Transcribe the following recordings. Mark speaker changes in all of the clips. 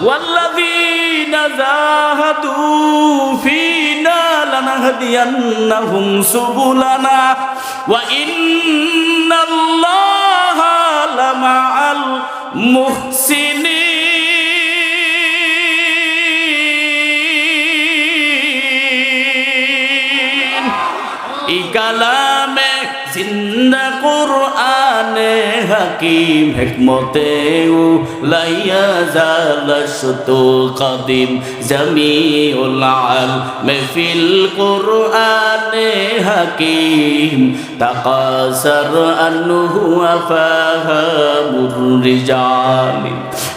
Speaker 1: ওয়াল্লাযীনা জাহাদু ফীনা লানাহদিয়ান্নাহুম সুবুলানা ওয়া ইন্নাল্লাহা লামাআল মুহসিনিন। এই কালামে জিন্দা কুরআনে হাকিম হিকমতে লাইয়া জালাশতু কাদিম জামিউল আলম ফিল কুরআনে হাকিম তাকাসার আনহু আফাহামুর রিজাল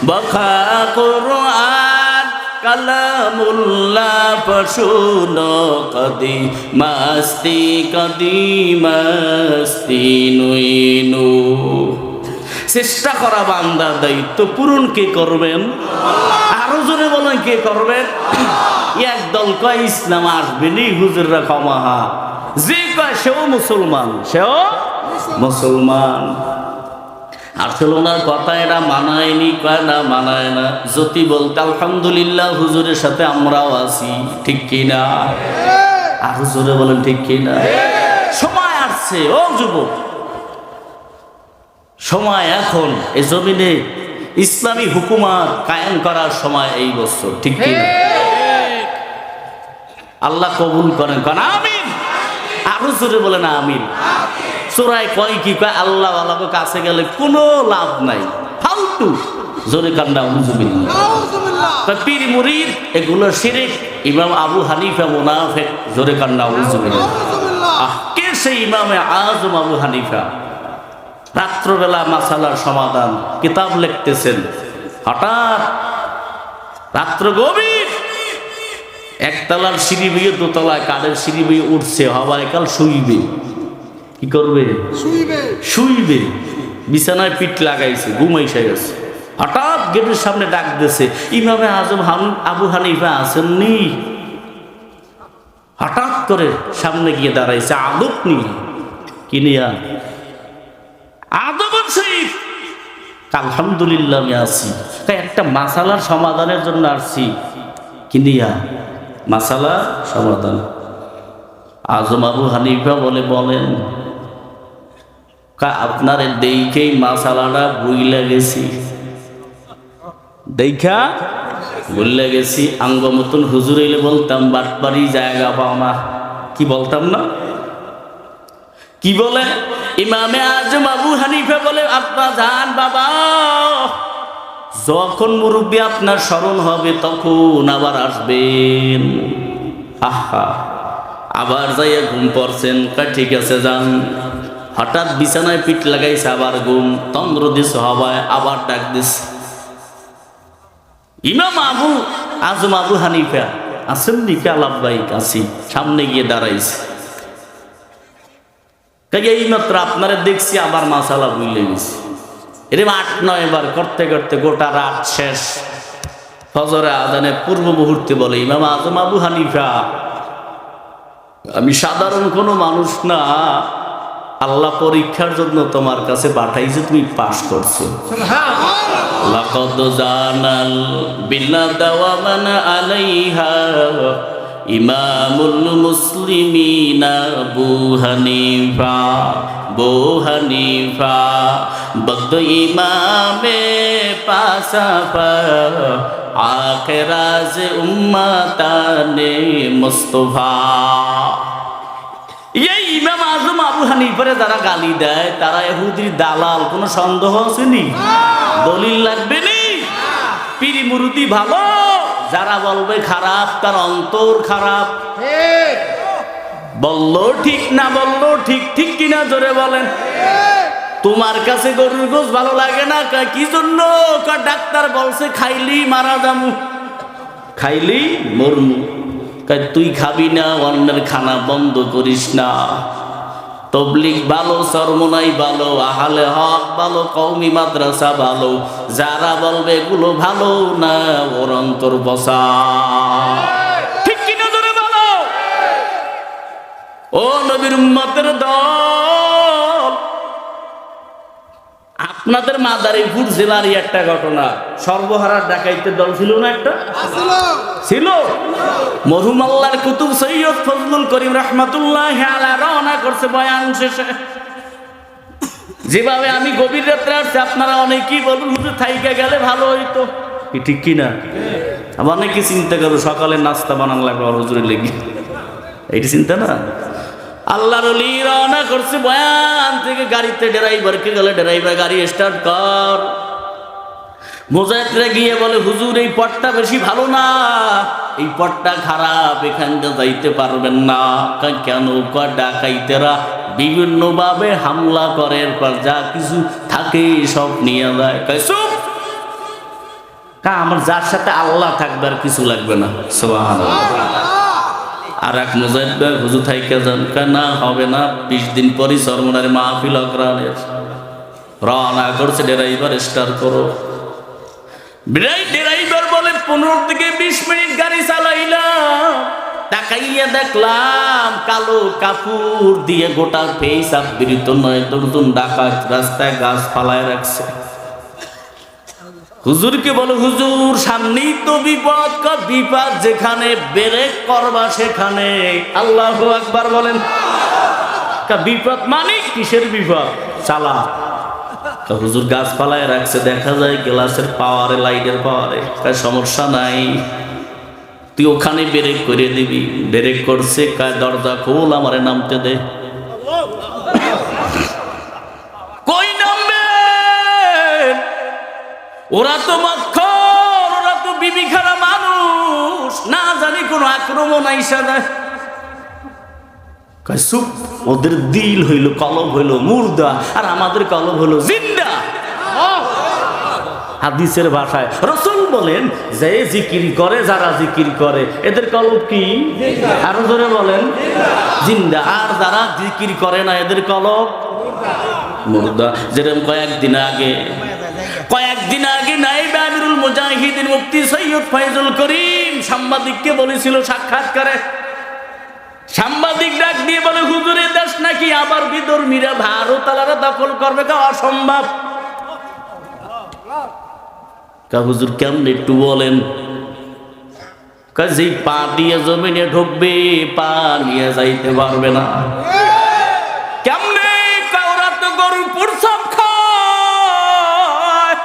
Speaker 1: বখা কুরআন কালামুল্লাহ পশুনো কদি মাস্তি নুইনু। চেষ্টা করা বান্দার দায়িত্ব, পূরণ কে করবেন? আরো জোরে বলেন কে করবেন? একদল কয় ইসলাম আসবেনি, হুজুররা ক্ষমাহা, যে কয় সেও মুসলমান, সেও মুসলমান। আসলে ওনার কথা এরা মানায়নি, কয় না মানায় না। যদি বলতে আলহামদুলিল্লাহ হুজুরের সাথে আমরাও আছি, ঠিক কিনা? আর হুজুরে বলেন ঠিক কিনা? সময় আসছে ও যুবক, সময় এখন এই জমিনে ইসলামী হুকুমত কায়েম করার সময় এই বছর, ঠিক কিনা? আল্লাহ কবুল করেন, কারণ আমিন। আর হুজুরে বলেন আমিন। চোরাই কয় কি কয়, আল্লাহ আল্লাহর কাছে গেলে কোনো লাভ নাই, ফালতু। জোরে কান্না উযুবিল্লাহ। পীর মুরিদ এগুলো শিরক। ইমাম আবু হানিফা মুনাফিক। জোরে কান্না উযুবিল্লাহ। কে সেই ইমামে আযম আবু হানিফা? রাত্রবেলা মাসালার সমাধান কিতাব লিখতেছেন, হঠাৎ রাত্র গভীর, একতলার সিঁড়ি বেয়ে দোতলায় কাঠের সিঁড়ি বেয়ে উঠছে, হওয়ায় কাল শুইবে। কি করবে? শুইবে। বিছানায় পিঠ লাগাইছে, ঘুমাইছে গেছে। হঠাৎ গেটের সামনে ডাক দিয়েছে, ইমামে আযম আবু হানিফা আসেননি? হঠাৎ করে সামনে গিয়ে দাঁড়াইছে আদব নিয়ে। কি নিয়া? আদব শরীফ। আলহামদুলিল্লাহ আমি আছি, তাই একটা মাসালার সমাধানের জন্য আসছি। কি নিয়া? মাসালা সমাধান। আযম আবু হানিফা বলেন আপনার দেখেই মাসালাটা বুইলা গেছি, দেখা বুইলা গেছি। আঙ্গ মতন হুজুর এলে বলতাম বাটপারি জায়গা পাও না, কি বলতাম না? কি বলে ইমামে আযম আবু হানিফা বলে, আপনার যান বাবা, যখন মুরব্বী আপনার স্মরণ হবে তখন আবার আসবেন। আহা, আবার যাইয়া ঘুম পড়ছেন, ঠিক আছে যান। হঠাৎ বিছানায় পিঠ লাগাইছে, আবার ঘুম, তন্দ্র দিস হওয়ায় আবার ডাক দিস। ইমাম আযম আবু হানিফা আসেন নিকে? আলাব্বাইক আসি। সামনে গিয়ে দাঁড়াইছে, এই মাত্র আপনারা দেখছি, আবার মাসালা বুঝলে গেছি। এরকম ৮-৯ বার করতে করতে গোটা রাত শেষ। ফজরে আযানের পূর্ব মুহূর্তে বলে, ইমাম আযম আবু হানিফা, আমি সাধারণ কোনো মানুষ না, আল্লাহ পরীক্ষার জন্য তোমার কাছে পাঠাইছে, তুমি পাস করছো। লাকাদ জানাল বিলাদা ওয়া মান আলাইহা ইমামুল মুসলিমিনা আবু হানিফা বদ ইমামে পাসাফা আখিরাজ উম্মাতানে মুস্তাফা। এই ইমাম আযম আবু হানিফারে যারা গালি দেয় তারা ইহুদির দালাল, কোনো সন্দেহ আছেনি? দলিল লাগবে নি? পীর মুরিদি ভালো, যারা বলবে খারাপ তার অন্তর খারাপ। বললো ঠিক না বললো ঠিক, ঠিক কিনা জোরে বলেন। তোমার কাছে গরুর গোশ ভালো লাগে না, কি জন্য? ডাক্তার বলছে খাইলি মারা যামু, খাইলি মরমু। তুই খাবি না, অন্যের খানা বন্ধ করিস না। তবলিগ ভালো, চরমোনাই ভালো, আহলে হক ভালো, কওমি মাদ্রাসা ভালো, যারা বলবে এগুলো ভালো না, ওর অন্তর বসা। ঠিক কিনা জোরে বলো। ও নবীর উম্মতের দল, আপনাদের মাদারীপুর জেলারই একটা ঘটনা, সর্বহারার ডাকাইতের দল ছিল না একটা, ছিল। মরহুম আল্লাহর কুতুব সৈয়দ ফজলুল করিম রাহমাতুল্লাহি আলাইহি রওনা করছে বয়ান শেষে। যেভাবে আমি গভীর রাত্রে আসছি, আপনারা অনেকেই বলুন হুজুর থাইকা গেলে ভালো হইতো, কি ঠিক কিনা? আবার অনেকে চিন্তা করো সকালে নাস্তা বানানো লাগবে আর হুজুরের লেগে, এইটি চিন্তা না। আল্লাহর ওলি রওনা করছে বয়ান থেকে, গাড়িতে ড্রাইভারকে গেলে ড্রাইভার গাড়ি স্টার্ট কর। মুজাহিদরা গিয়ে বলে হুজুর এই পথটা বেশি ভালো না, এই পথটা খারাপ, এখান দিয়ে যাইতে পারবেন না। কেন? ডাকাইতেরা বিভিন্ন ভাবে হামলা করে, এরপর যা কিছু থাকে সব নিয়ে যায়। আমার যার সাথে আল্লাহ থাকবে আর কিছু লাগবে না। সুবহানাল্লাহ। আর এক মুজাহিদ ভাই হুজুর থাইকা যান, না হবে না, 20 দিন পরই সরমনার মাহফিল অগ্রাণের। রওনা করছে, ড্রাইভার স্টার্ট করো। ড্রাইভার বলে 15 থেকে 20 মিনিট গাড়ি চালাইলাম, তাকাইয়া দেখলাম কালো কাপড় দিয়ে গোটা ফেস আবৃত, 9-10 ডাকাত রাস্তায় গাছ ফালায় রাখছে। হুজুরকে বলো হুজুর সামনেই তো বিপদ, বিপদ যেখানে ব্রেক করবা সেখানে আল্লাহু আকবার বলেন। বিপদ মানে কিসের বিপদ? চালা। হুজুর গাছপালায় রাখছে, দেখা যায় গ্লাসের পাওয়ারে, লাইটের পাওয়ারে। সমস্যা নাই, তুই ওখানে ব্রেক করে দিবি। ব্রেক করছে, দরজা খোল, আমারে নামতে দে। কই নামবে? ওরা তো মক্খর, ওরা তো বিবিখানা মানুষ, না জানি কোন আক্রমণ আইসা যায়। চুপ, ওদের দিল হইল কলব হইল মুর্দা, আর আমাদের কলব হইল জিন্দা। হাদিসের ভাষায় রাসূল বলেন যে জিকির করে, যারা জিকির করে এদের কলব কি? আরো জোরে বলেন, জিন্দা। আর যারা জিকির করে না এদের কলব মুর্দা। যেরকম কয়েকদিন আগে নায়েবে আমিরুল মুজাহিদিন মুফতি সৈয়দ ফয়জুল করিম সাংবাদিককে বলেছিল সাক্ষাৎকারে, সাংবাদিক ডাক দিয়ে বলে হুজুরের দেশ নাকি আবার বিধর্মীরা ভারতালারা দখল করবে। অসম্ভব। হুজুর কেমন একটু বলেন? যে পা দিয়ে জমিনে ঢুকবে, পা নিয়ে যাইতে পারবে না। কেমনে? ওরা তো গরু প্রসাব খায়,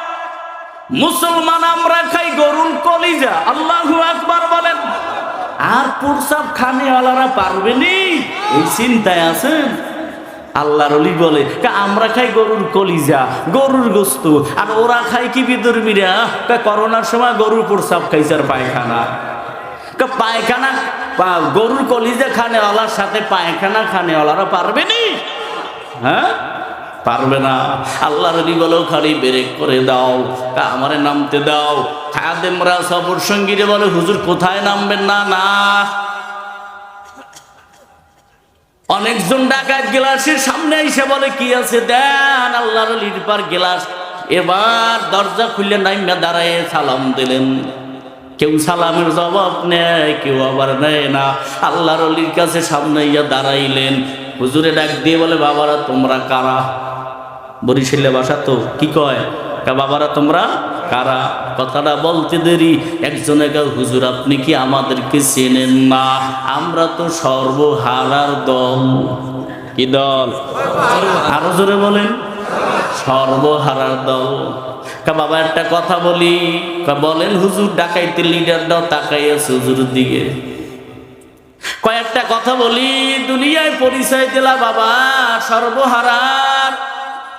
Speaker 1: মুসলমান আমরা খাই গরুর কলিজা। আল্লাহু আকবার বলেন। আর প্রসাব খানেওয়ালারা পারবেনি, এই চিন্তায় আছেন। আল্লাহর ওলি বলে আমরা খাই গরুর কলিজা, গরুর গোস্ত, আর ওরা খায় কি বিধর্মীরা? করোনার সময় গরুর প্রসাব খাইছে আর পায়খানা। পায়খানা গরুর কলিজা খানেওয়ালার সাথে পায়খানা খানেওয়ালারা পারবেনি? হ্যাঁ, পারবে না। আল্লাহর ওলি বলে খালি ব্রেক করে দাও, আমারে নামতে দাও। খাদেমরা সফর সঙ্গীরে বলে হুজুর কোথায় নামবেন? না না, অনেকজন ডাকাত গ্লাসের সামনে এসে বলে কি আছে দেন। আল্লাহর ওলির পার গ্লাস। এবার দরজা খুললে নাইমা দাঁড়ায় সালাম দিলেন। কেউ সালামের জবাব নেয়, কেউ আবার নেয় না। আল্লাহর ওলির কাছে সামনে ইয়া দাঁড়াইলেন। হুজুরে ডাক দিয়ে বলে বাবারা তোমরা কারা? বরিশালে ভাষা তো কি কয়, বাবারা তোমরা কারা? কথাটা বলতে দেরি একজনে কয় হুজুর আপনি কি আমাদেরকে চেনেন না? আমরা তো সর্বহারার দল। কি দল? আরো জোরে বলেন, সর্বহারার দল। বাবা একটা কথা বলি। বলেন হুজুর। ডাকাইতে লিডার দাও, তাকাই আছে হুজুরের দিকে। কয়েকটা কথা বলি, দুনিয়ায় পরিচয় দিলা বাবা সর্বহারার।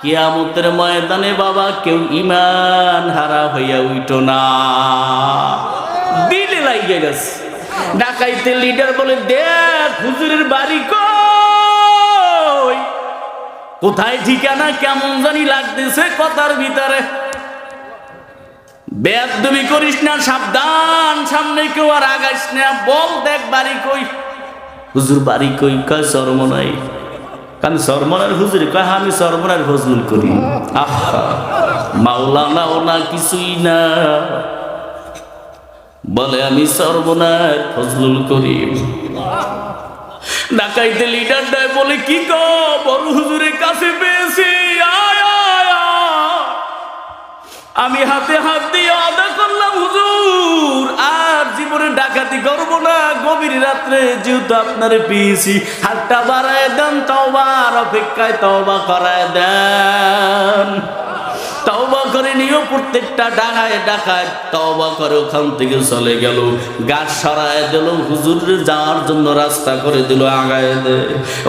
Speaker 1: কিয়ামতের ময়দানে বাবা কেউ ঈমান হারা হইয়া উঠো না। দিলে লাগিয়ে গেছে। ডাকাইতে লিডার বলে দেখ হুজুরের বাড়ি কই, কোথায় ঠিকানা কেমন জানি লাগতেছে কথার ভিতরে। বেয়াদবি করিস না, সাবধান, সামনে কেউ আর আগাইস না। বল দেখ বাড়ি কই। হুজুর বাড়ি কই? কয় চরমনাই। কারণ চরমনার হুজুর কয় আমি চরমনার ফজলুল করি। আহা, মাওলানাও না কিছুই না, বলে আমি চরমনার ফজলুল করি। ডাকাইতে লিডার দেয় বলে কি গো বড় হুজুরের কাছে পেয়েছি, আয় আয় আয়। আমি হাতে হাত দিয়ে আদা করলাম হুজুর, আর জীবনে ডাকাতি করবো না। গভীর রাত্রে যেহেতু আপনারে পেয়েছি, হাতটা বাড়ায় দেন, তওবার অপেক্ষায় তওবা করায় দেন। তওবা করে নিও। প্রত্যেকটা ডাকায় ডাকায় তওবা করে ওখান থেকে চলে গেল। গাছ সরায় দিল, হুজুরে যাওয়ার জন্য রাস্তা করে দিল, আগায় দে।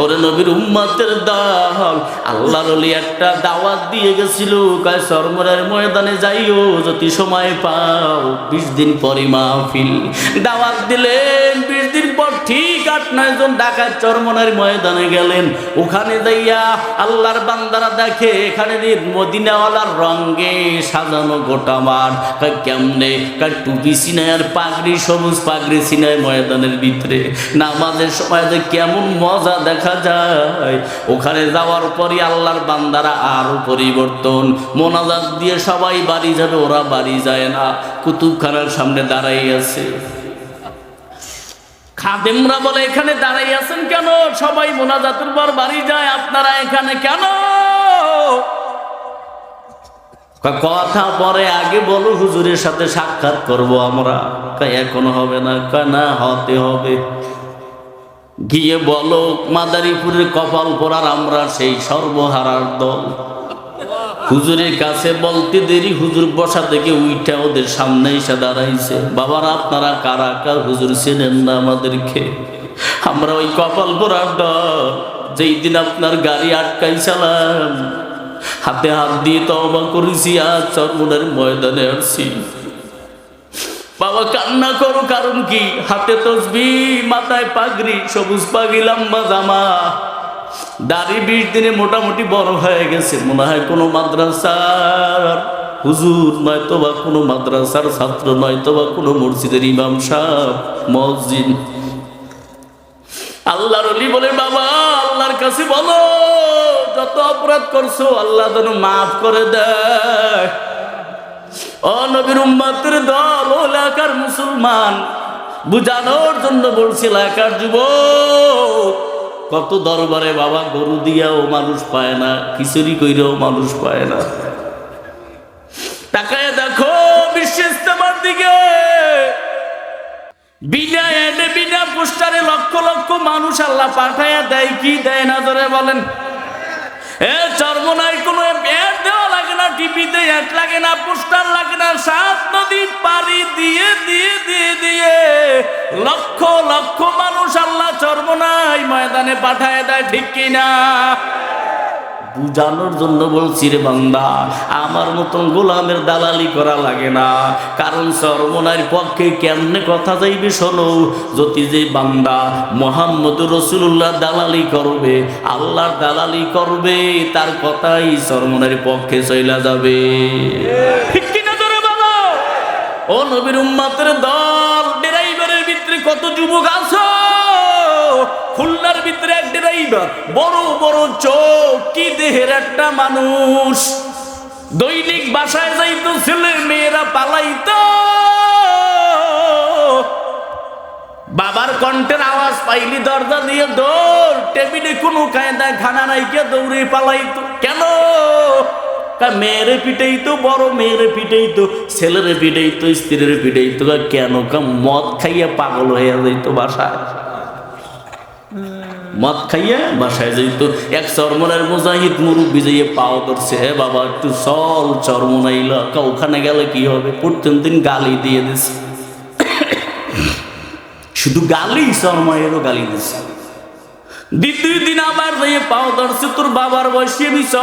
Speaker 1: ওরে নবীর উম্মতের দল, আল্লাহর ওলি একটা দাওয়াত দিয়ে গেছিল, কয় চরমনাইয়ের ময়দানে যাইও যদি সময় পাও, 20 দিন পরে মাহফিল। দাওয়াত দিলেন, 20 দিন পর ঠিক 8-9 জন ডাকাত চরমনাইয়ের ময়দানে গেলেন। ওখানে যাইয়া আল্লাহর বান্দারা দেখে এখানে মদিনাওয়ালার রঙে সাজানো গোটা মাঠ। কেমনে? টুপি সিনায় আর পাগড়ি, সবুজ পাগড়ি সিনায় ময়দানের ভিতরে। নামাজের সময় যে কেমন মজা দেখা যায়। ওখানে যাওয়ার পরই আল্লাহর বান্দারা আরো পরিবর্তন। মোনাজাত দিয়ে সবাই বাড়ি যাবে, ওরা বাড়ি যায় না, কুতুবখানার সামনে দাঁড়াই আছে। খাদেমরা বলে এখানে দাঁড়াই আছেন কেন? সবাই মোনাজাতের পর বাড়ি যায়, আপনারা এখানে কেন? কথা পরে, আগে বলো হুজুরের সাথে সাক্ষাৎ করব আমরা। এখনো হবে না? না, হতে হবে। গিয়ে বলো মাদারীপুরের কপাল পরার আমরা সেই সর্বহারার দল। হুজুরের কাছে বলতে দেরি, হুজুর বসা থেকে উইঠা ওদের সামনে এসে দাঁড়াইছে। বাবারা আপনারা কারা? হুজুর চেনেন না আমাদেরকে? আমরা ওই কপাল পরার দল, যেই দিন আপনার গাড়ি আটকাইছিলাম, হাতে হাত দিয়ে তওবা করেছি, আজ চরমনাইয়ের ময়দানে আসছি। বাবা কান্না করো, কারণ কি? হাতে তসবিহ, মাথায় পাগড়ি, সবুজ পাগড়ি, লম্বা জামা, দাড়ি 20 দিনে মোটামুটি বড় হয়ে গেছে। মনে হয় কোনো মাদ্রাসার হুজুর, নয়তো বা কোনো মাদ্রাসার ছাত্র, নয়তো বা কোনো মসজিদের ইমাম সাহেব। মসজিদ আল্লাহর ওলি বলে, বাবা আল্লাহর কাছে বলো যত অপরাধ করছো আল্লাহ যেন মাফ করে দেয়। ও নবীর উম্মতের দল, ও এলাকার মুসলমান, বুঝানোর জন্য বলছি, এলাকার যুবক, কত দরবারে বাবা গরু দিয়াও মানুষ পায় না, খিচুড়ি কইরাও মানুষ পায় না। তাকায় দেখো বিশ্ব ইস্তেমার দিকে, বিনা এডে বিনা পোস্টারে লক্ষ লক্ষ মানুষ আল্লাহ পাঠাইয়া দেয় কি দেয় না? ধরে বলেন। চরমনাই কোনো অ্যাড দেওয়া লাগে না, টিভিতে অ্যাড লাগে না, পোস্টার লাগে না। 7 নদী পাড়ি দিয়ে দিয়ে দিয়ে দিয়ে লক্ষ লক্ষ মানুষ আল্লাহ চরমনাই ময়দানে পাঠায় দেয়, ঠিক কিনা? বুঝানোর জন্য বলছি রে বান্দা, আমার মতন গোলামের দালালি করা লাগে না। কারণ চরমনাইয়ের পক্ষে কেমনে কথা যাইবে শোনো। যদি যে বান্দা মুহাম্মদুর রাসূলুল্লাহ দালালি করবে, আল্লাহর দালালি করবে, তার কথাই চরমনাইয়ের পক্ষে চইলা যাবে, ঠিক কিনা? ধরে বলো। ও নবীর উম্মতের দল, ড্রাইভারের ভিতরে কত যুবক আছে। খুলনার ভিতরে এক ড্রাইভার, বড় বড় চোখ, কি দেহের একটা মানুষ। দৈনিক বাসায় যাইতো, ছেলে মেয়েরা পালাইতো। বাবার কণ্ঠের আওয়াজ পাইলি দরজা দিয়ে দৌড়, টেবিলে কোনো কায়দায় খানা নাইকে দৌড়ে পালাইতো। কেন? মেয়েরে পিটাইতো, বড় মেয়েরে পিটাইতো, ছেলেরে পিটাইতো, স্ত্রীরে পিটাইতো। কেন? মদ খাইয়া পাগল হইয়া যাইতো বাসায়, মদ খাইয়া বাসায় যাইতো। এক চরমনাইয়ের মুজাহিদ মুরব্বি যাইয়ে পাও ধরছে, হে বাবা একটু চল চরমনাইলা। ওখানে গেলে কি হবে? প্রত্যেক দিন গালি দিয়ে দিছে, শুধু গালি, চরমনাইয়েরও গালি দিছে। দ্বিতীয় দিন আবার যাইয়ে পাও ধরছে, তোর বাবার বয়সে বিষ।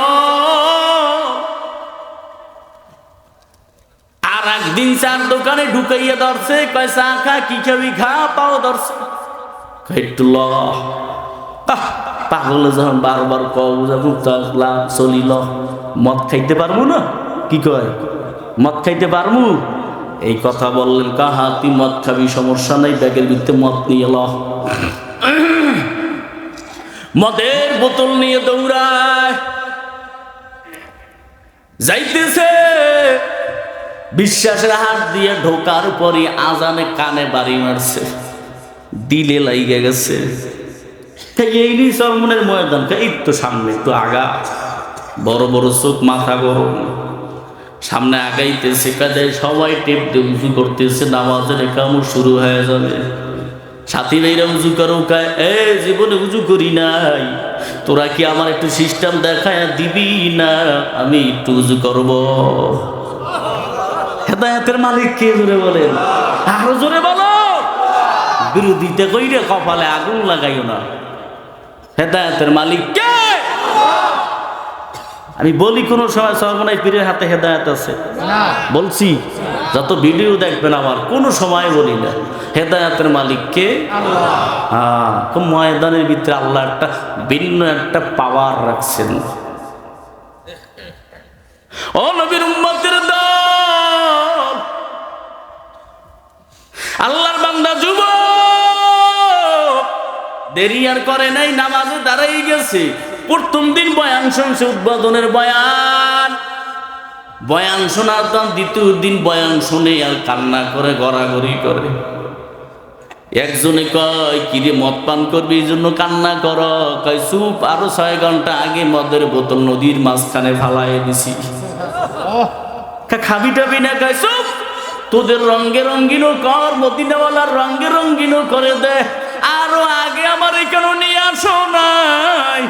Speaker 1: আর একদিন চার দোকানে ঢুকাইয়া ধরছে, কয় চা খা, কি খাবি খা, পাও ধরছে। একটু ল, পাগলে যখন বারবার চলিল, মদ খাইতে পারবো না? কি কয়, মদ খাইতে পারবো? এই কথা বললেন। কাহা তুই মদ খাবি, সমস্যা নাই, ব্যাগের ভিতরে মদ নিয়ে ল। মদের বোতল নিয়ে দৌড়ায় যাইতেছে। বিশ্বাসের হাত দিয়ে ঢোকার পরই আজানে কানে বাড়ি মারছে, দিলে লাইগে গেছে। এই নি চরমনাইয়ের ময়দান, এই তো সামনে, তো আগা, বড় বড় চোখ, মাথা গরম। সামনে আগাইতেছে, কাজে সবাই টেপ দিয়ে উজু করতেছে, নামাজের একামত শুরু হয়ে যাবে। সাথী ভাইরা উজু করো, কায় এ জীবনে উজু করি নাই, তোরা কি আমার একটু সিস্টেম দেখায় দিবি না, আমি একটু উজু করব। হেদায়েতের মালিক কে জোরে বলেন, আরো জোরে বলো। বিরোধিতা কইরে কপালে আগুন লাগাইও না। হেদায়েতের মালিক কে? আমি বলি কোন সময় সর্বনাই পীরের হাতে হেদায়েত আছে বলছি? যত ভিডিও দেখবেন আমার, কোন সময় বলি না। হেদায়েতের মালিক কে? আল্লাহ। ময়দানের ভিতরে আল্লাহ একটা ভিন্ন একটা পাওয়ার রাখছেন। ও নবীর উম্মতের দল, আল্লাহর বান্দা যুবক দেরি আর করে নাই, নামাজে দাঁড়াই গেছে। প্রথম দিন বয়ান শুনছে, উদ্বোধনের বয়ান, বয়ান শোনার দাম। দ্বিতীয় দিন বয়ান শুনে আর কান্না করে, গড়াগড়ি করে। একজনে কয় কিরে মদ পান করবি এই জন্য কান্না কর? কয় চুপ, আরো 6 ঘন্টা আগে মদের বোতল নদীর মাঝখানে ফালাই দিছি। খাবি টাবি না? কয় চুপ, তোদের রঙে রঙ্গিনও কর, মদিনাওয়ালার রঙে রঙ্গিনও করে দে। আরো আগে আমার এখানে নিয়ে আসো নাই,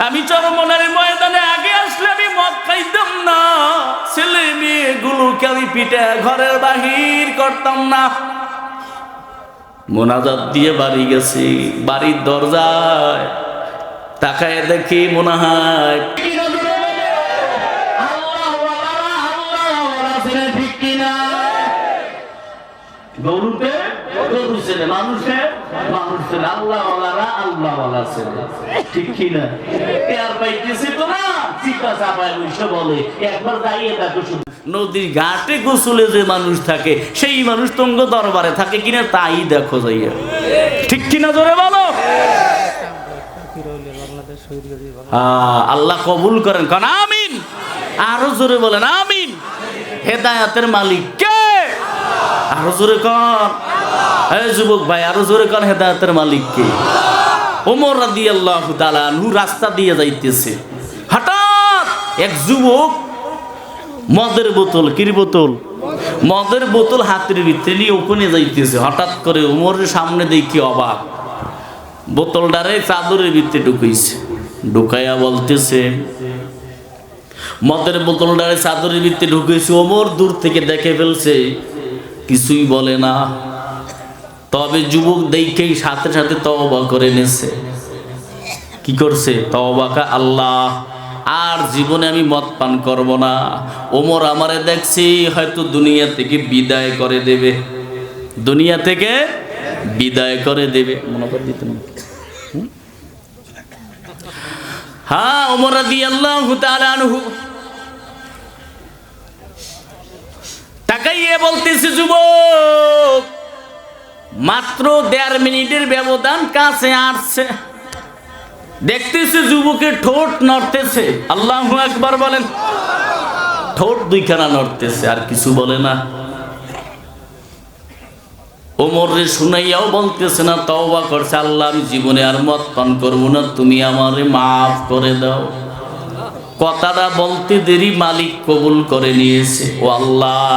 Speaker 1: আমি চরমনার ময়দানে আগে আসলে আমি মদ খাইতাম না, ছেলে মেয়েগুলোকে আমি পিঠে ঘরের বাহির করতাম না। মোনাজাত দিয়ে বাড়ি গেছি, বাড়ির দরজায় তাকায় দেখি মনে হয় ঠিক কিনা, গরুতে গরু ছেলে, মানুষে মানুষ ছেলে, আল্লাহওয়ালারা আল্লাহওয়ালা ছেলে, ঠিক কিনা? আর পাইতেছে তো না, চিকা চাপায় বসে বলে একবার দাঁড়িয়ে দেখো। শুধু নদীর ঘাটে গোসলে যে মানুষ থাকে, সেই মানুষ তঙ্গ দরবারে থাকে কিনা তাই দেখো যাইয়া, ঠিক কিনা জোরে বলো। আল্লাহ কবুল করেন, কারণ আমিন। আরো জোরে বলেন আমিন। হেদায়েতের মালিক কে? আরো জোরে কর। এই যুবক ভাই আরো জোরে কর, হেদায়েতের মালিক কে? ওমর রাদিয়াল্লাহু তাআলা আনহু রাস্তা দিয়ে যাইতেছে, হঠাৎ এক যুবক মদের বোতল, কির বোতল? মদের বোতল হাতের ভিতরে নিয়ে ওখানে যাইতেছে। হঠাৎ করে ওমরের সামনে দেখি অবাক, বোতলটারে চাদরের ভিতরে ঢুকাইছে, ঢুকাইয়া বলতেছে, মদের বোতলটারে চাদরের ভিতরে ঢুকাইছে। ওমর দূর থেকে দেখে ফেলছে, কিছুই বলে না। তবে যুবক দেখেই সাথে সাথে তওবা করে নেছে। কি করছে? তওবা, আল্লাহ আর জীবনে আমি মদ পান করব না। ওমর আমারে দেখছি হয়তো দুনিয়া থেকে বিদায় করে দেবে, দুনিয়া থেকে বিদায় করে দেবে। মনে করে দিতে না? হ্যাঁ, ওমর রাদিয়াল্লাহু তাআলা আনহু তাকাইয়ে বলতেছে, যুবক মাত্র 1.5 মিনিটের ব্যবধান কাছে আসছে। দেখতেছে যুবকের ঠোঁট নড়তেছে, আল্লাহু আকবার বলেন। ঠোঁট দুইখানা নড়তেছে, আর কিছু বলে না। ওমরে শুনাইয়াও বলতেছে না, তওবা করছে, আল্লাহ আমি জীবনে আর মদ পান করবো না, তুমি আমারে মাফ করে দাও। কথাটা বলতে দেরি মালিক কবুল করে নিয়েছে। ও আল্লাহ,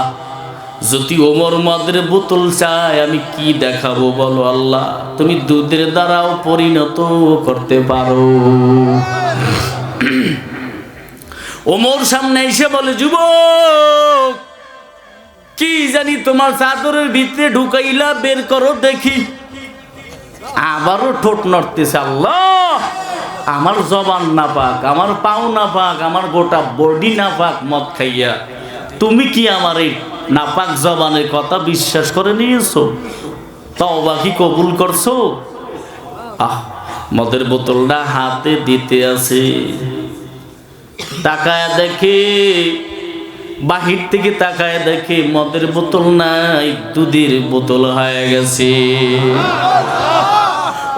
Speaker 1: যদি ওমর মদের বোতল চায় আমি কি দেখাবো বলো আল্লাহ, তুমি দুধের দ্বারাও পরিণত করতে পারো। ওমর সামনে এসে বলে, যুবক কি জানি তোমার চাদরের ভিতরে ঢুকাইলা, বের করো দেখি। আবারও ঠোঁট নড়তেছে, আল্লাহ আমার জবান না পাক, আমার পাও না পাক, আমার গোটা বডি না পাক মদ খাইয়া, তুমি কি আমার এই নাপাক জবানের কথা বিশ্বাস করে নিয়েছো? তওবা কি কবুল করছো? মদের বোতলটা হাতে দিতে আছে, তাকায় দেখে, বাহির থেকে তাকায় দেখে মদের বোতল নাই, দুধের বোতল হয়ে গেছে।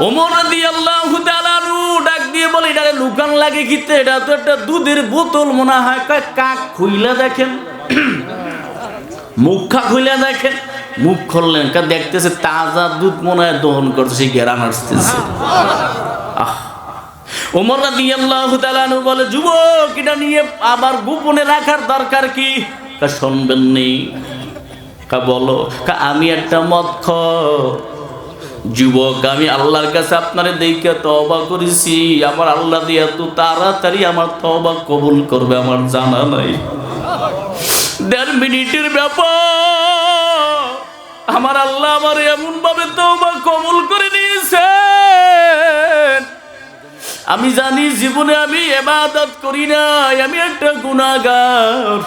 Speaker 1: ওমর রাদিয়াল্লাহু তাআলা ডাক দিয়ে বলে, এটা লুকান লাগে কিতে? এটা তো একটা দুধের বোতল মনে হয়। কাক খুইলা দেখেন, মুখা খুইলা দেখেন। মুখ খুললেন, দেখতেছে তাজা দুধ মনে হয় দহন করছে, সেই গেরান আসতেছে। ওমর রাদিয়াল্লাহু তাআলা আনহু বলে, যুবক এটা নিয়ে আবার গোপনে রাখার দরকার কি? শুনবেন নি? বলো। আমি একটা মদখোর যুবক, আমি আল্লাহর কাছে আপনারে দেখে তওবা করেছি, আমার আল্লাহ দিয়ে এত তাড়াতাড়ি আমার তওবা কবুল করবে আমার জানা নাই। 1.5 মিনিটের ব্যাপার, আমার আল্লাহ আমার এমন ভাবে তওবা কবুল করে নিয়েছেন। আমি জানি জীবনে আমি ইবাদত করি নাই, আমি একটা গুনাহগার,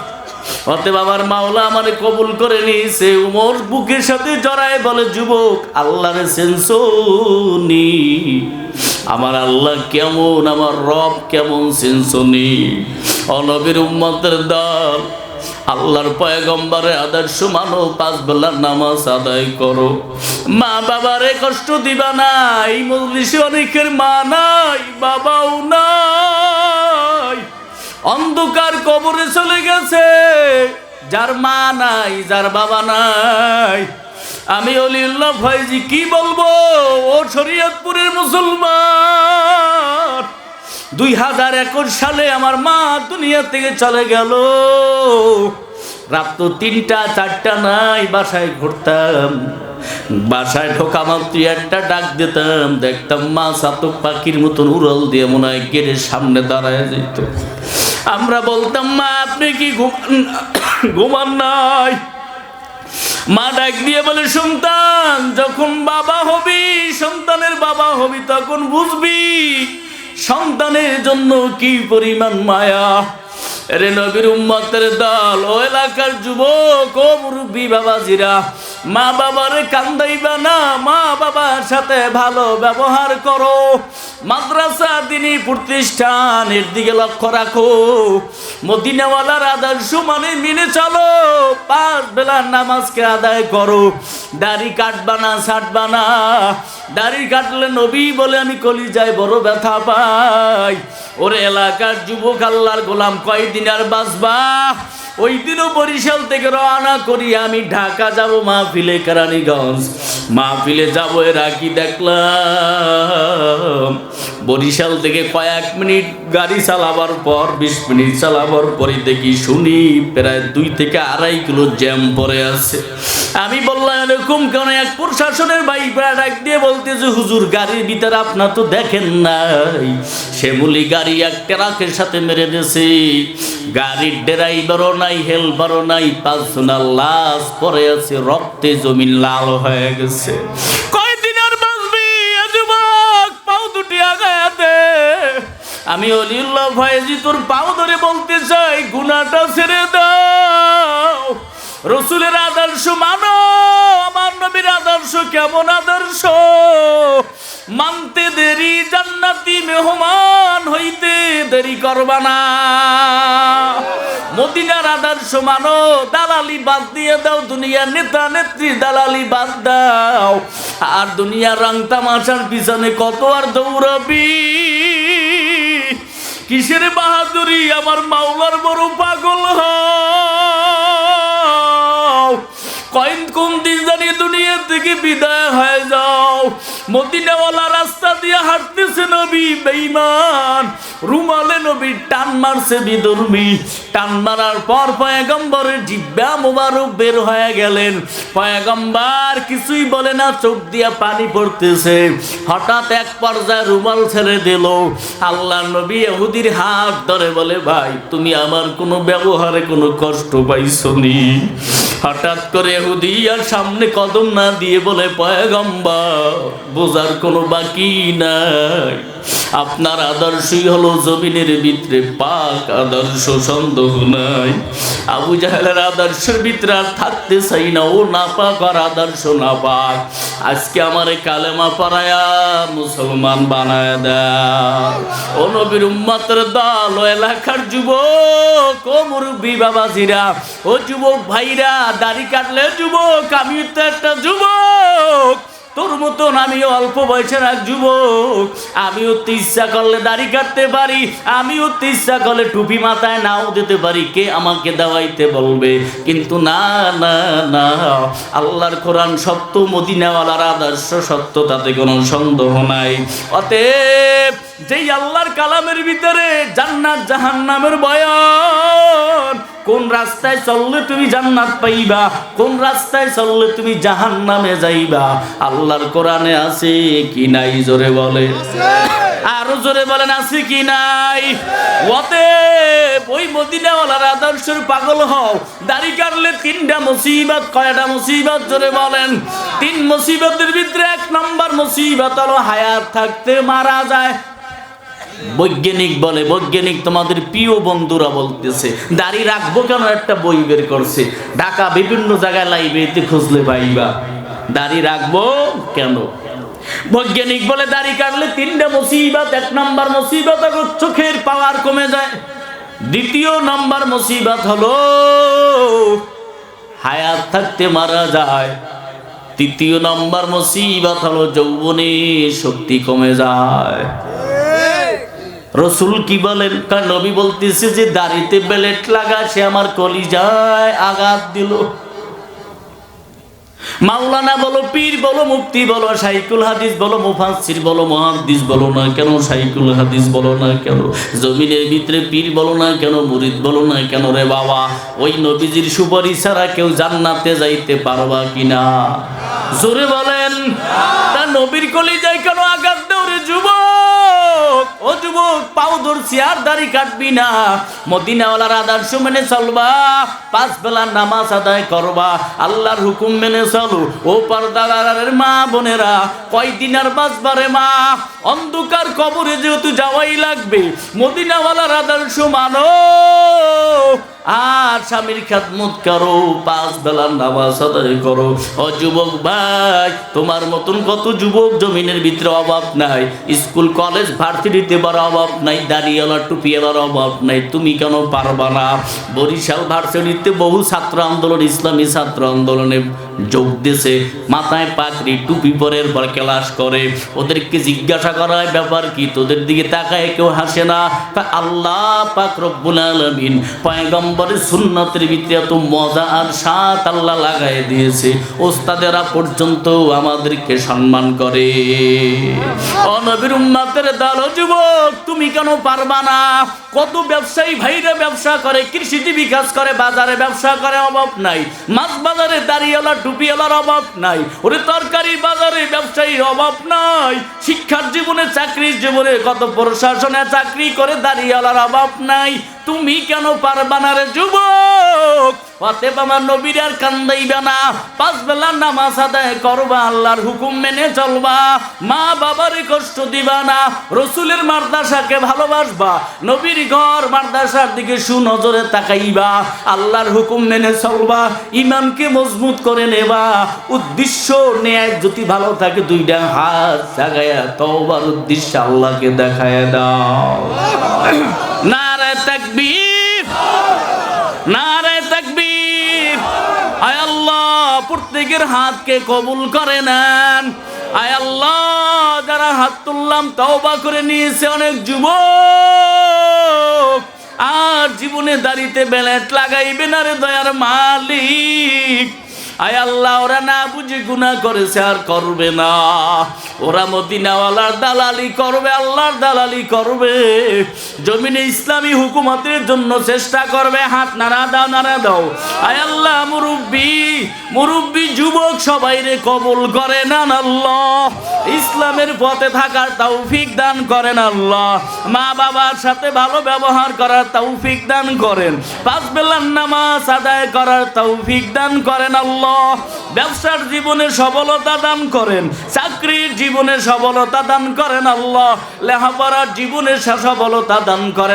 Speaker 1: অতএব আমার মাওলা আমারে কবুল করে নিয়েছে। উমর বুকের সাথে জড়ায় বলে, যুবক আল্লাহরে সেন্সনি, আমার আল্লাহ কেমন, আমার রব কেমন সেন্সনি। নবীর উম্মতের দল, আল্লাহর পয়গম্বরের আদর্শ মানো, 5 বেলার নামাজ আদায় করো, মা বাবারে কষ্ট দিবা না। এই মজলিসে অনেকের মা নাই, বাবাও নাই, অন্ধকার কবরে চলে গেছে, যার মা নাই, যার বাবা নাই। আমি অলিউল্লাহ ফয়জি কি বলবো, ও শরীয়তপুরের মুসলমান, 2021 সালে আমার মা দুনিয়া থেকে চলে গেল। রাত তো 3টা 4টা নাই, বাসায় ঘুরতাম, বাসায় ঢোকা মাত্র একটা ডাক দিতাম, দেখতাম মা চাতক পাখির মতন উড়াল দিয়ে মনে হয় গেটের সামনে দাঁড়ায় যেত। আমরা বলতাম, মা আপনি কি ঘুমান নাই? মা ডাক দিয়ে বলে, সন্তান যখন বাবা হবি, সন্তানের বাবা হবি, তখন বুঝবি সন্তানের জন্য কি পরিমাণ মায়া। রে নবীর উম্মতের দল, ও এলাকার যুবক, ও মুরব্বী বাবাজিরা, মা বাবারে কান্দাইবা না, মা বাবার সাথে ভালো ব্যবহার করো। মাদ্রাসা দিনী প্রতিষ্ঠানের দিকে লক্ষ্য রাখো, মদিনাওয়ালার আদর্শ মানে মেনে চলো, 5 বেলার নামাজকে আদায় করো। দাড়ি কাটবা না, ছাটবা না। দাড়ি কাটলে নবী বলে আমি কলিজায় বড় ব্যথা পাই। ওর এলাকার যুবক, আল্লাহর গোলাম, কয়দিন আর বাঁচবা? ওই দিনও বরিশাল থেকে রওনা করি আমি ঢাকা যাব, মাহফিলে কেরানীগঞ্জ মাহফিলে যাব। এর আগে দেখলাম বরিশাল থেকে কয়েক মিনিট গাড়ি চালাবার পর, 20 মিনিট চালাবার পরে দেখি শুনি প্রায় 2 থেকে 2.5 কিলো জ্যাম পড়ে আছে। আমি বললাম এরকম কেন? এক প্রশাসনের ভাই ডাক দিয়ে বলতেছে, হুজুর গাড়ির ভিতরে আপনার তো দেখেন নাই, শ্যামলি গাড়ি এক ট্রাকের সাথে মেরে দিয়েছে, গাড়ির ড্রাইভারও নাই, হেলপারও নাই, 5 জনের লাশ পড়ে আছে, রক্তে জমিন লাল হয়ে গেছে। কয়দিন আর বাঁচবি যুবক? পাও দুটি আগায় দে। আমি অলিউল্লাহ ফয়জি তোর পাও ধরে বলতে চাই, গুনাহটা ছেড়ে দাও, রসুলের আদর্শ মানো। আমার নবীর আদর্শ কেমন আদর্শ? মানতে দেরি, জান্নাতি মেহমান হইতে দেরি করবা না। মদিনার আদর্শ মানো, দালালি বাদ দিয়ে দাও, দুনিয়ার নেতা নেত্রী দালালি বাদ দাও। আর দুনিয়ার রং তামাশার পিছনে কত আর দৌড়াবি? কিসের বাহাদুরি? আমার মাওলার বড় পাগল হও। কোন দিন জানি দুনিয়া থেকে বিদায় হয়ে যাও। মদিনাওয়ালা রাস্তা দিয়ে হাঁটতেছে নবী, বেঈমান রুমালে নবী টান মারছে, বিধর্মী টান মারার পর পয়গম্বরের জিহ্বা মোবারক বের হয়ে গেলেন। পয়গম্বর কিছুই বলে না, চোখ দিয়া পানি পড়তেছে। হঠাৎ এক পর্যায়ে রুমাল ছেড়ে দিল। আল্লাহর নবী ইহুদির হাত ধরে বলে, ভাই তুমি আমার কোনো ব্যবহারে কোনো কষ্ট পাইছনি? হঠাৎ করে ইহুদি আর সামনে কদম না দিয়ে বলে, পয়গম্বর বোঝার কোনো বাকি নাই, আপনার আদর্শই হলো জমিনের ভিতরে পাক আদর্শ, সন্দেহ নাই। আবু জাহেলের আদর্শের ভিতরে আর থাকতে চাই না, ও নাপাক আর আদর্শ নাপাক। আজকে আমারে কালেমা পড়ায়া মুসলমান বানায় দেয়। ও নবীর উম্মতের দল, ও এলাকার যুবক, ও মুরব্বী বাবাজিরা, ও যুবক ভাইরা, দাড়ি কাটলে যুবক, আমি তো একটা যুবক, তোর মতন আমিও অল্প বয়সের এক যুবক। আমিও তো ইচ্ছা করলে দাড়ি কাটতে পারি, আমিও তো ইচ্ছা করলে টুপি মাথায় নাও দিতে পারি, কে আমাকে দাওয়াইতে বলবে? কিন্তু না না না, আল্লাহর কোরআন সত্য, মদিনাওয়ালার আদর্শ সত্য, তাতে কোনো সন্দেহ নাই। অতএব যেই আল্লাহর কালামের ভিতরে জান্নাত জাহান্নামের বয়ান, কোন রাস্তায় চললে তুমি জান্নাত পাইবা, কোন রাস্তায় চললে তুমি জাহান্নামে যাইবা, আল্লাহর কোরআনে আছে কি নাই? জোরে বলে, আরো জোরে বলেন, আছে কি নাই? অতএব ওই মদিনাওয়ালার আদর্শের পাগল হও। দাড়ি কাটলে তিনটা মুসিবত। কয়টা মুসিবত? জোরে বলেন। তিন মুসিবতের ভিতরে এক নম্বর মুসিবত হলো হায়াত থাকতে মারা যায়। বৈজ্ঞানিক বলে, বৈজ্ঞানিক তোমাদের প্রিয় বন্ধুরা বলতেছে দাড়ি রাখবো কেন, একটা বই বের করছে, ঢাকা বিভিন্ন জায়গায় লাইব্রেরিতে খুঁজলে পাইবা। দাড়ি রাখবো কেন? বৈজ্ঞানিক বলে দাড়ি কাটলে তিনটা মুসিবত। এক নম্বর মুসিবত হলো চোখের পাওয়ার কমে যায়। দ্বিতীয় নম্বর মুসিবত হলো হায়াত থাকতে মারা যায়। তৃতীয় নম্বর মুসিবত হলো যৌবনে শক্তি কমে যায়। রসুল কি বলেন? নবী বলতেছে যে দাড়িতে বেলেট লাগা সে আমার কলিজায় আঘাত দিল। মাওলানা বলো, পীর বলো, মুফতি বলো, শাইখুল হাদিস বলো, মুফাসসির বলো, মুহাদ্দিস বলো না কেন, শাইখুল হাদিস বলো না কেন, জমিনের ভিতরে পীর বলো না কেন, মুরিদ বলো না কেন রে বাবা, ওই নবীজির সুপারিশ ছাড়া কেউ জান্নাতে যাইতে পারবা কিনা? জোরে বলেন। তা নবীর কলিজায় কেন আঘাত দাও রে যুবক? ও যুবক, পাও ধরছি আর দাড়ি কাটবি না, মদিনাওয়ালার আদর্শ মেনে চলবা, 5 বেলা নামাজ আদায় করবা, আল্লাহর হুকুম মেনে চলো। ও পর্দার মা বোনেরা, কয়দিন আর বাঁচবারে মা? অন্ধকার কবরে যেহেতু যাওয়াই লাগবে, মদিনাওয়ালার আদর্শ মানো আর স্বামীর খেদমত করো, 5 বেলার নামাজ আদায় করো। ও যুবক ভাই, তোমার মতন কত যুবক জমিনের ভিতরে অভাব নাই, স্কুল কলেজ ভার্সিটিতে বড় অভাব নাই, দাড়িওয়ালা টুপিওয়ালার অভাব নাই, তুমি কেন পারবা না? বরিশাল ভার্সিটিতে বহু ছাত্র আন্দোলন, ইসলামী ছাত্র আন্দোলনে যোগ দিয়েছে, মাথায় পাগড়ি টুপি পরের পর ক্লাস করে। ওদেরকে জিজ্ঞাসা করা হয় ব্যাপার কি, তোদের দিকে তাকায় কেউ হাসে না। আল্লাহ পাক রব্বুল আলামিন পয়গম্বরের সুন্নতের ভিতরে এত মজা আর স্বাদ আল্লাহ লাগাই দিয়েছে, ওস্তাদেরা পর্যন্ত আমাদেরকে সম্মান করে। ও নবীর উম্মতের দল, যুবক তুমি কেন পারবা না? কত ব্যবসায়ী ভাইরা ব্যবসা করে, কৃষিজীবী কাজ করে, বাজারে ব্যবসা করে, অভাব নাই। মাছ বাজারে দাড়িওয়ালা টুপিওয়ালার অভাব নাই। ওরে তরকারি বাজারে ব্যবসায়ীর অভাব নাই। শিক্ষার জীবনে, চাকরির জীবনে কত প্রশাসনে চাকরি করে, দাড়িওয়ালার অভাব নাই। তুমি কেন পারবা না রে যুবক? অতএব আমার নবীর আর কান্দাইবা না, 5 বেলা নামাজ আদায় করবা, আল্লাহর হুকুম মেনে চলবা, মা বাবারে কষ্ট দিবা না, রসুলের মাদ্রাসাকে ভালোবাসবা, নবীর ঘর মাদ্রাসার দিকে সুনজরে তাকাইবা, আল্লাহর হুকুম মেনে চলবা, ইমানকে মজবুত করে নেবা। উদ্দেশ্য ন্যায় যদি ভালো থাকে, 2টা হাত জাগায়া তওবার উদ্দেশ্যে আল্লাহকে দেখায় দাও। নারে তাকবীর, নারে তাকবীর। আয় আল্লাহ, প্রত্যেকের হাতকে কবুল করে নেন। আয় আল্লাহ, যারা হাত তুললাম তওবা করে নিয়েছে অনেক যুবক, আর জীবনে দাড়িতে বেলেট লাগাইবে না রে দয়ার মালিক। আয় আল্লাহ, ওরা না বুঝে গুনাহ করেছে আর করবে না, ওরা মদিনাওয়ালার দালালি করবে, আল্লাহর দালালি করবে, জমিনে ইসলামী হুকুমতের জন্য চেষ্টা করবে। হাত নাড়া দাও, নাড়া দাও। আয় আল্লাহ, মুরব্বী যুবক সবাই রে কবুল করেন আল্লাহ, ইসলামের পথে থাকার তৌফিক দান করেন আল্লাহ, মা বাবার সাথে ভালো ব্যবহার করার তৌফিক দান করেন, 5 বেলার নামাজ আদায় করার তৌফিক দান করেন আল্লাহ, ব্যবসার জীবনে সফলতা দান করেন, চাকরির জীবনে সফলতা দান করেন আল্লাহ, লেখাপড়ার জীবনে সফলতা দান করেন।